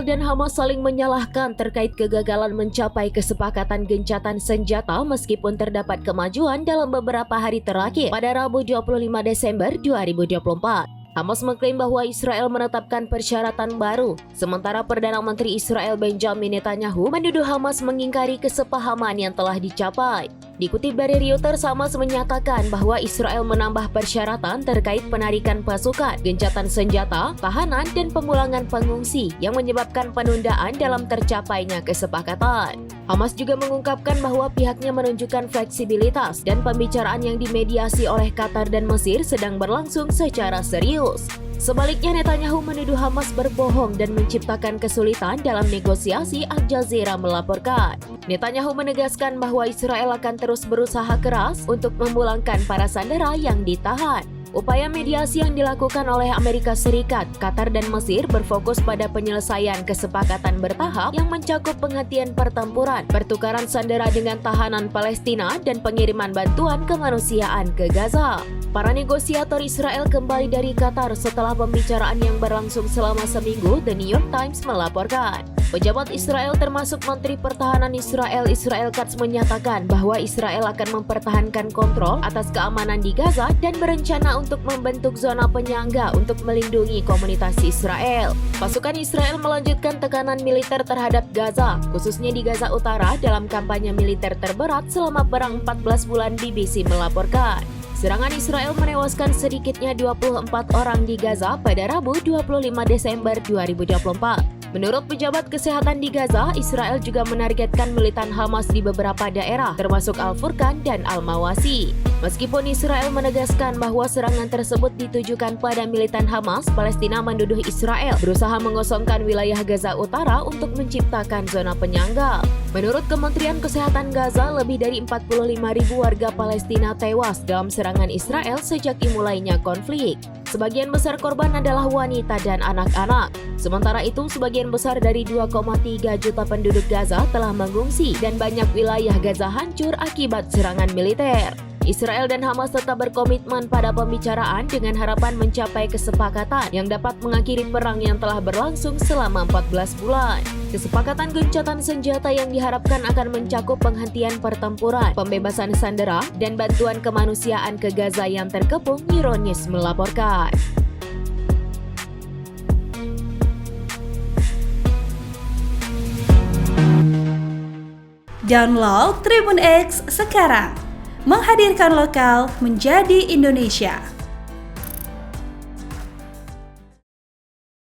Israel dan Hamas saling menyalahkan terkait kegagalan mencapai kesepakatan gencatan senjata meskipun terdapat kemajuan dalam beberapa hari terakhir pada Rabu 25 Desember 2024. Hamas mengklaim bahwa Israel menetapkan persyaratan baru, sementara Perdana Menteri Israel Benjamin Netanyahu menuduh Hamas mengingkari kesepahaman yang telah dicapai. Dikutip dari Reuters, Hamas menyatakan bahwa Israel menambah persyaratan terkait penarikan pasukan, gencatan senjata, tahanan, dan pemulangan pengungsi yang menyebabkan penundaan dalam tercapainya kesepakatan. Hamas juga mengungkapkan bahwa pihaknya menunjukkan fleksibilitas dan pembicaraan yang dimediasi oleh Qatar dan Mesir sedang berlangsung secara serius. Sebaliknya, Netanyahu menuduh Hamas berbohong dan menciptakan kesulitan dalam negosiasi, Al Jazeera melaporkan. Netanyahu menegaskan bahwa Israel akan terus berusaha keras untuk memulangkan para sandera yang ditahan. Upaya mediasi yang dilakukan oleh Amerika Serikat, Qatar, dan Mesir berfokus pada penyelesaian kesepakatan bertahap yang mencakup penghentian pertempuran, pertukaran sandera dengan tahanan Palestina, dan pengiriman bantuan kemanusiaan ke Gaza. Para negosiator Israel kembali dari Qatar setelah pembicaraan yang berlangsung selama seminggu, The New York Times melaporkan. Pejabat Israel termasuk Menteri Pertahanan Israel Katz menyatakan bahwa Israel akan mempertahankan kontrol atas keamanan di Gaza dan berencana untuk membentuk zona penyangga untuk melindungi komunitas Israel. Pasukan Israel melanjutkan tekanan militer terhadap Gaza, khususnya di Gaza Utara dalam kampanye militer terberat selama perang 14 bulan, BBC melaporkan. Serangan Israel menewaskan sedikitnya 24 orang di Gaza pada Rabu 25 Desember 2024. Menurut pejabat kesehatan di Gaza, Israel juga menargetkan militan Hamas di beberapa daerah, termasuk Al-Furqan dan Al-Mawasi. Meskipun Israel menegaskan bahwa serangan tersebut ditujukan pada militan Hamas, Palestina menuduh Israel berusaha mengosongkan wilayah Gaza Utara untuk menciptakan zona penyangga. Menurut Kementerian Kesehatan Gaza, lebih dari 45.000 warga Palestina tewas dalam serangan Israel sejak dimulainya konflik. Sebagian besar korban adalah wanita dan anak-anak. Sementara itu, sebagian besar dari 2,3 juta penduduk Gaza telah mengungsi dan banyak wilayah Gaza hancur akibat serangan militer. Israel dan Hamas tetap berkomitmen pada pembicaraan dengan harapan mencapai kesepakatan yang dapat mengakhiri perang yang telah berlangsung selama 14 bulan. Kesepakatan gencatan senjata yang diharapkan akan mencakup penghentian pertempuran, pembebasan sandera, dan bantuan kemanusiaan ke Gaza yang terkepung, Euronews melaporkan. Download Tribun X sekarang, menghadirkan lokal menjadi Indonesia.